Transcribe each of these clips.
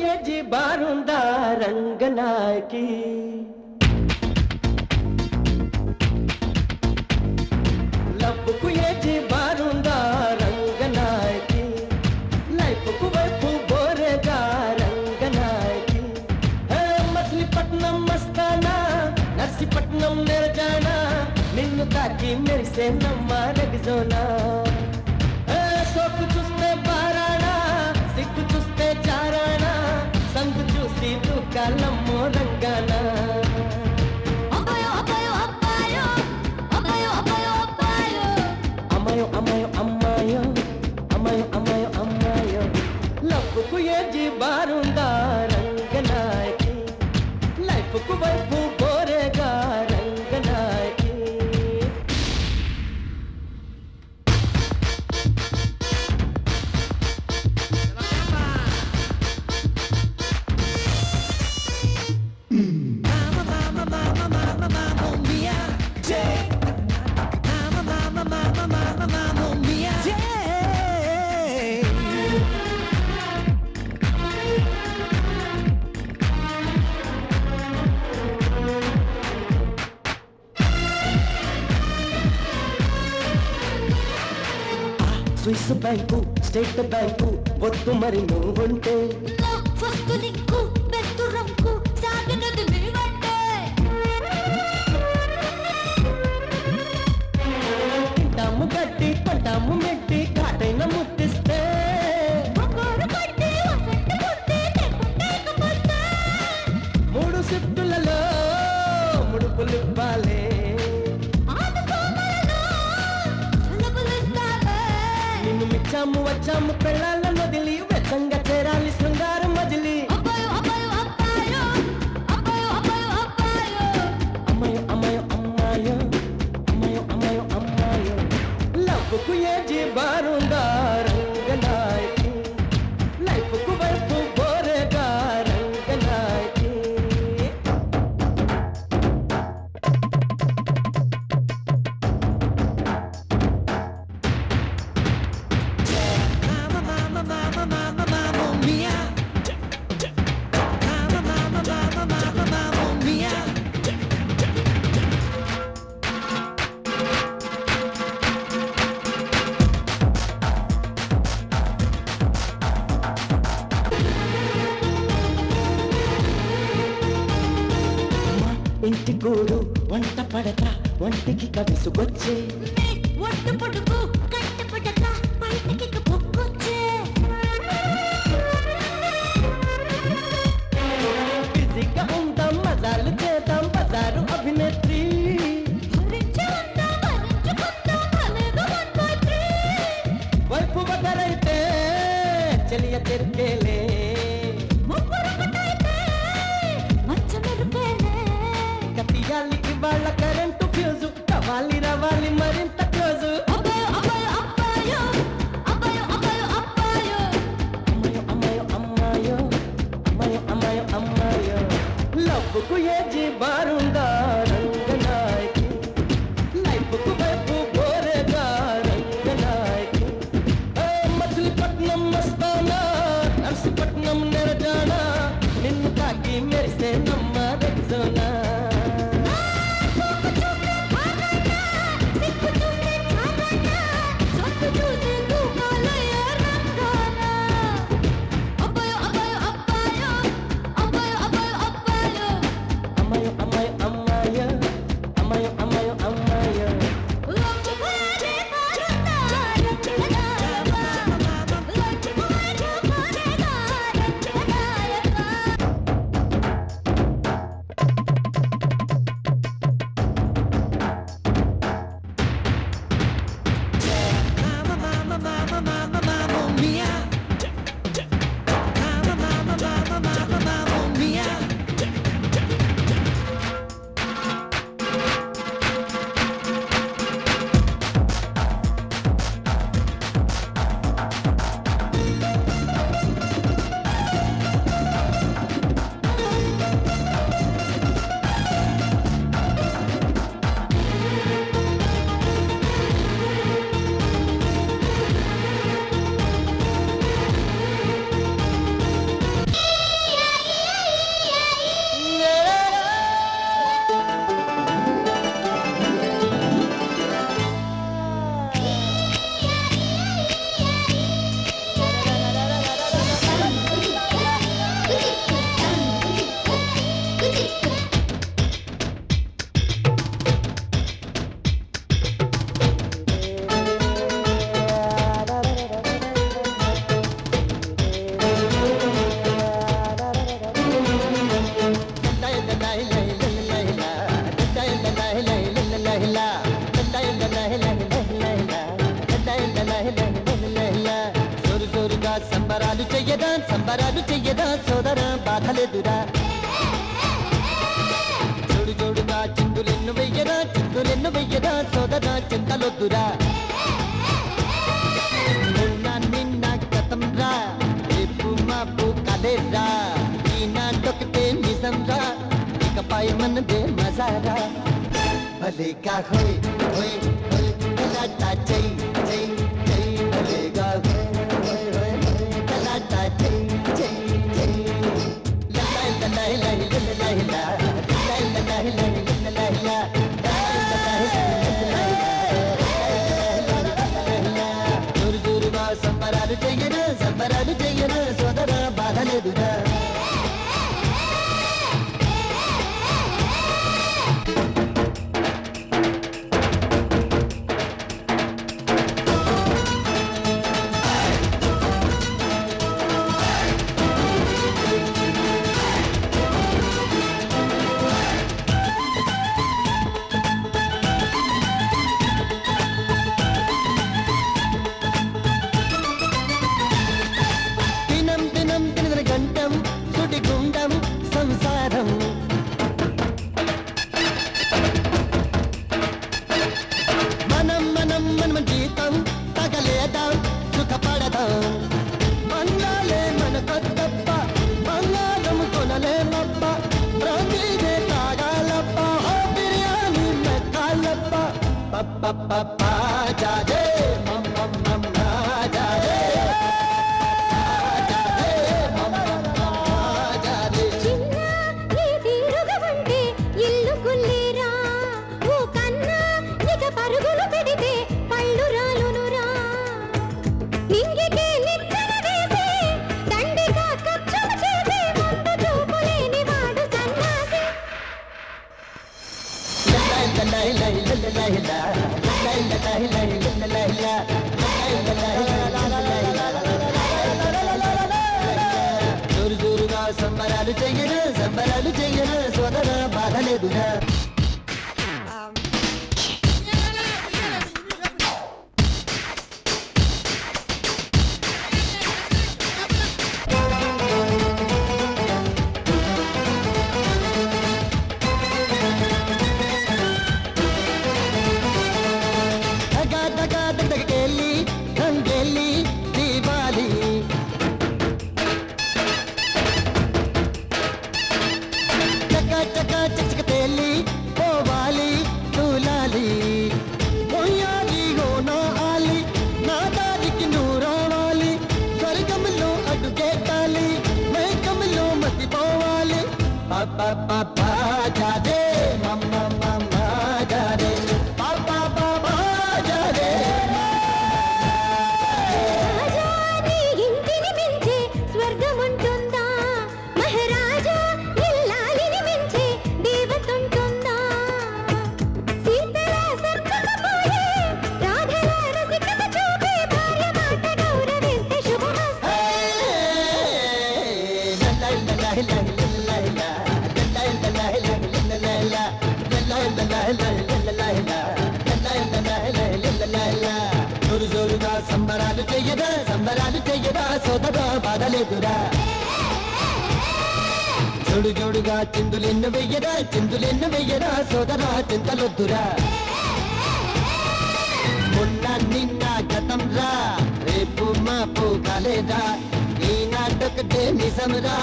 AG బారుందా Ranganayaki లవ్వుకు AG బారుందా Ranganayaki లైఫ్కు వైపు బోరేగా రంగనాయకి మచిలీపట్నం మస్తానా నర్సీపట్నం నెరజానా నిన్ను తాకి మెరిసే నమ్మ రగజోనా సోకు చూస్తే బారానా సిగ్గు చూస్తే చారానా సంగు చూసి దూకాలమ్మో రంగానా అమ్మాయో అమ్మాయో అమ్మాయో అమ్మాయో అమ్మాయో అమ్మాయో అమ్మాయో అమ్మాయో అమ్మాయో లవ్వుకు ఏజీ బారుందా రంగనాయకి లైఫ్కు వైపు బోరేగా Ranganayaki Swiss bank state bank వద్దు మరి నువ్వుంటే తింటాము గట్టి పంటాము మెట్టి కాటైన ముట్టిస్తే మూడు షిఫ్టులలో ముడుపులు ఇవ్వాలే నిన్ను మిచ్చాము వచ్చాము పెళ్ళాలను వదిలి వెచ్చంగా చేరాలి శృంగారం మజిలి అమ్మాయో అమ్మాయో అమ్మాయో అమ్మాయో అమ్మాయో అమ్మాయో లవ్వుకు ఏజీ బారుందా రంగనాయకి లైఫ్కు వైపు బోరేగా రంగనాయకి ఇంటి గూడు వంట పడక వంటికి కవిసుకొచ్చే ఒట్టు పొడుగు కట్ట పడక బయటికి పొక్కొచ్చే బిజీగా ఉందాం మజాలు చేద్దాం బజారు అభినేత్రి వైపు బదరైతే చెలియ తెరికేలే కతియాలి ఇవాళ కరెంటు ఫ్యూజు కవాలి రవాలి మరింత క్లోజు అమ్మాయో అమ్మాయో అమ్మాయో అమ్మాయో లవ్వుకు ఏజీ బారుందా రంగనాయకి లైఫ్కు వైపు బోరేగా రంగనాయకి మచిలీపట్నం మస్తానా నర్సీపట్నం నెరజానా నిన్ను తాకి మెరిసే నమ్మ రగజోనా చెయ్యదా సంబరాలు చెయ్యదా సోదరా బాధలేదురా జోడు జోడుగా చిందులెన్ను వెయ్యదా సోదరా చింతలొద్దురా నిన్న నిన్న గతం రా రేపు మాపు కలేరా ఈనాటొకటే నిజం రా ఇకపై మనదే మజారా భలేగా హోయ్ హోయ్ హోయ్ గలాటా చై చై చై భలేగా హోయ్ హోయ్ హోయ్ హోయ్ గలాటా చై చై చై లై లై లై లై లై సంబరాలు చెయ్యను సోదరా బాధలేదురా గుండం సంసారం మనం జీతం తగలేదాం సుఖపడదాం బంగాలే మన కొత్తప్ప బంగారం కొనలేమప్ప ప్రతిదే తాగాలప్ప బిర్యానీ మెక్కాలప్ప పప్ప జాదే జాదే జోరు జోరుగా సంబరాలు చెయ్యను సోదరా బాధలేదురా రంగేలి దీవాలి చకా చచ్చక తేలి పోవాలి చూలాలి పోయాలి హోనా ఆలి నా దారికి నువ్వు రావాలి స్వర్గంలో అడుగేటాలి మేఘంలో మతిపోవాలి పాపా జాదే మమ్మ జాదే పాపా జాదే జోరు జోరుగా సంబరాలు చెయ్యదా సోదరా బాధలేదురా జోడు జోడుగా చిందులెన్ను వెయ్యదా సోదరా చింతలొద్దురా మొన్న నిన్న గతం రా రేపు మాపు కాలేదా ఈనాటొకటే నిజం రా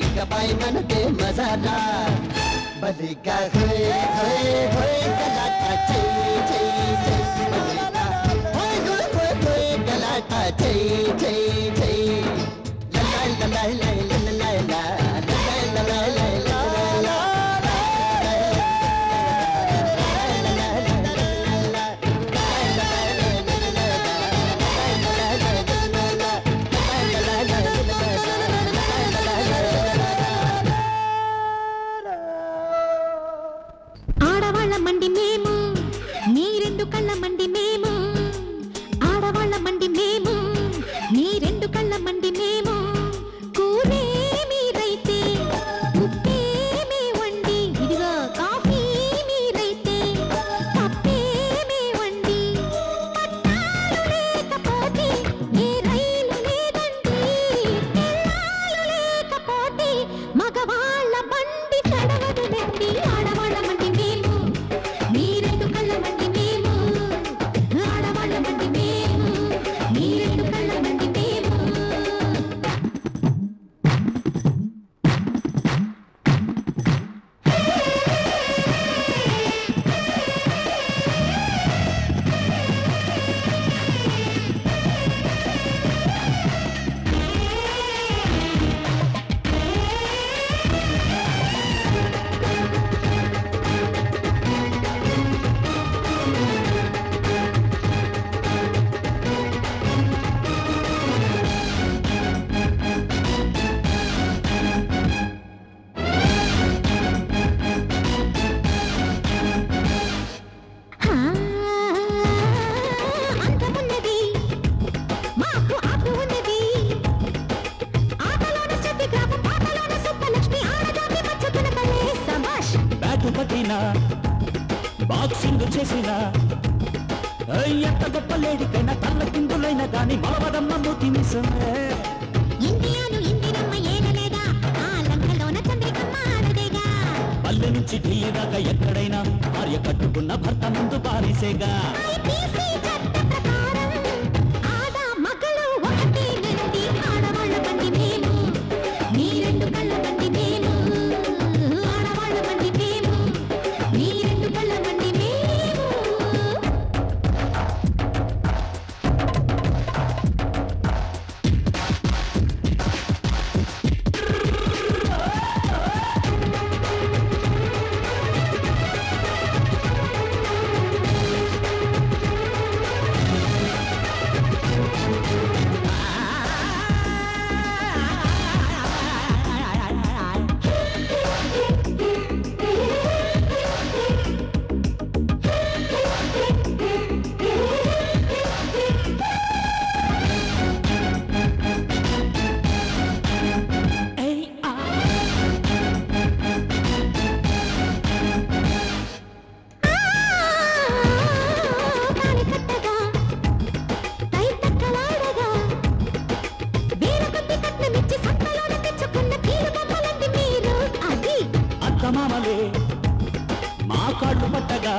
ఇకపై మనదే మజారా బలిగా హోయ్ హోయ్ హోయ్ గలాటా చై చై చై బలిగా హోయ్ హోయ్ హోయ్ హోయ్ గలాటా చై చై చై లై లై లై లై లై ఆడవాళ్ళ మండి మేము నీ రెండు కళ్ళ మండి మేము ఆడవాళ్ళ మండి మేము నీ రెండు కళ్ళ మండి మేము కూనే మీరై చేసిన బాక్సింగ్ చేసిన ఎంత గొప్ప లేడికైనా తల్ల కిందులైన గాని మలవదమ్మ మూతి మిసమే పల్లె నుంచి ఢిల్లీ దాకా ఎక్కడైనా భార్య కట్టుకున్న భర్త ముందు బారిసేగా మామలే మా కాళ్ళు పట్టగా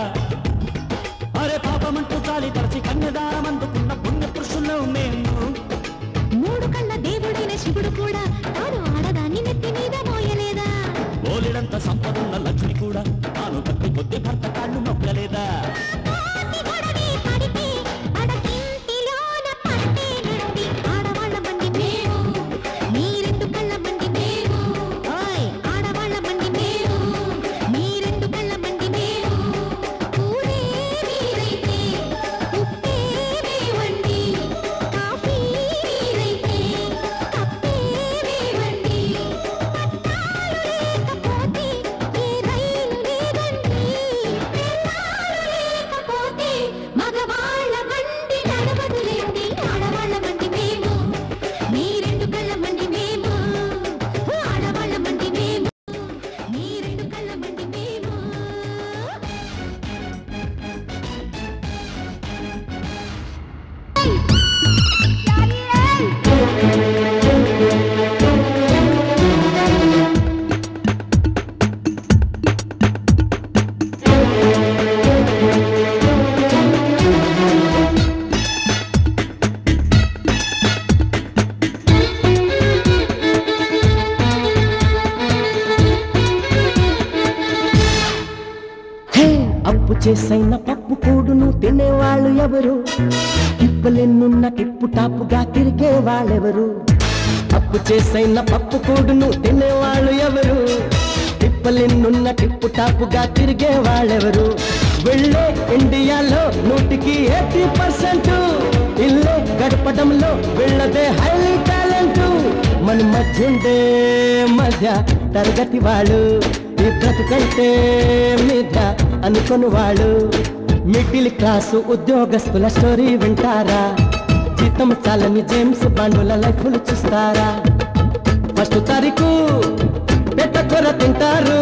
అరే పాపమంటూ చాలి తరచి కన్యదానం అందుకున్న పుణ్య పురుషుల్లో మేము మూడు కళ్ళ దేవుడైన శివుడు కూడా తాను ఆడదాన్ని నెత్తి మీద మోయలేదా బోలెడంత సంపదున్న లక్ష్మి కూడా తాను కట్టి కొద్ది భర్త కాళ్ళు నొక్కలేదా అప్పు చేసైన పప్పు కూడును తినేవాళ్ళు ఎవరు తిప్పలెన్నున్న టిప్పు టాపుగా తిరిగే వాళ్ళెవరు అప్పు చేసైన పప్పు కూడును తినేవాళ్ళు ఎవరు తిప్పలెన్నున్న టిప్పు టాపుగా తిరిగే వాళ్ళెవరు వెళ్ళే ఇండియాలో 100% ఇల్లే గడపడంలో వెళ్ళదే హైలీ టాలెంట్ మన మధ్యుండే మధ్య తరగతి వాళ్ళు ఈ బ్రతుకంటే మీద అనుకుని వాళ్ళు మిడిల్ క్లాసు ఉద్యోగస్తుల స్టోరీ వింటారా జీతం చాలని జేమ్స్ బాండుల లైఫ్లు చూస్తారా ఫస్ట్ తారీఖు పెట్ట కూర తింటారు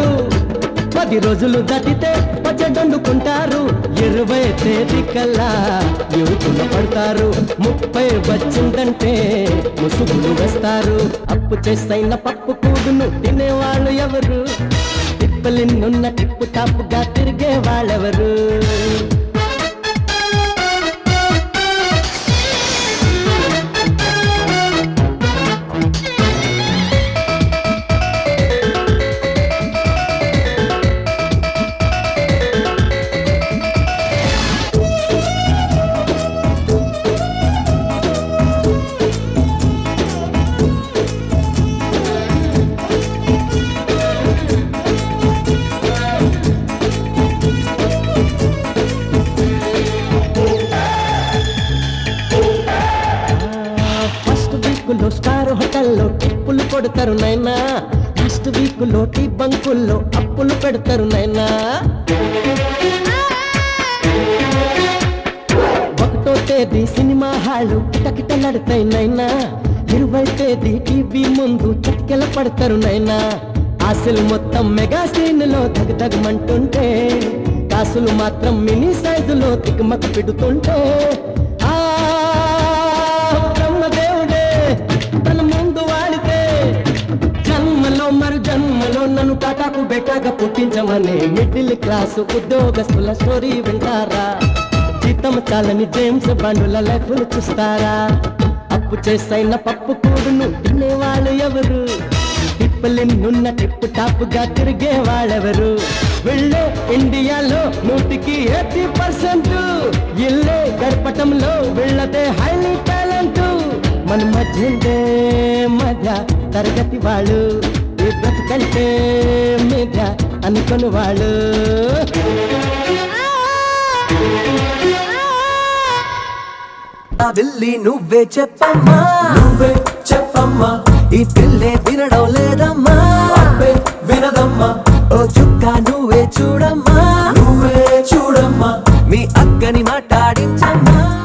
10 రోజులు దాటితే పచ్చడండుకుంటారు 20 తేదీ కల్లా యువకులు పడతారు 30 వచ్చిందంటే ముసుగులు వేస్తారు అప్పు చేసైన పప్పు కూడును తినేవాళ్ళు ఎవరు తిప్పలిన్నున్న టిప్పు టాపుగా తిరిగే వాళ్ళెవరు స్టార్ హోటల్లో టిప్పులు కొడతారు నైనా లాస్ట్ వీక్ లో టీ బంకుల్లో అప్పులు పెడతారు నైనా 1వ తేదీ సినిమా హాలు కిటకిటలాడతాయి నైనా 20వ తేదీ టీవీ ముందు చతికెల పడతారు నైనా ఆశలు మొత్తం మెగా సీన్లో తగమంటుంటే కాసులు మాత్రం మినీ సైజులో తికమక పెడుతుంటే ఆ బ్రహ్మదేవుడే తన ముందు వాడితే జన్మలో మరు జన్మలో నన్ను టాటాకు బెటాగా పుట్టించమని మిడిల్ క్లాసు ఉద్యోగస్తుల స్టోరీ వింటారా జీతం చాలని జేమ్స్ బాండుల లైఫ్ను చూస్తారా అప్పు చేసైన పప్పు కూడును తినేవాళ్ళు ఎవరు టిప్పులిన్నున్న టిప్పు టాప్ గా తిరిగే వాళ్ళెవరు వెళ్ళే ఇండియాలో 100% ఇల్లే గడపటంలో వెళ్ళదే హైలీ టాలెంట్ మన మధ్య తరగతి వాళ్ళు ఈ బ్రతుకంటే మీద అనుకుని వాళ్ళు విల్లి నువ్వే చెప్పమ్మా ఈ పిల్లే వినడం లేదమ్మా వినదమ్మా ఓ చుక్క నువ్వే చూడమ్మా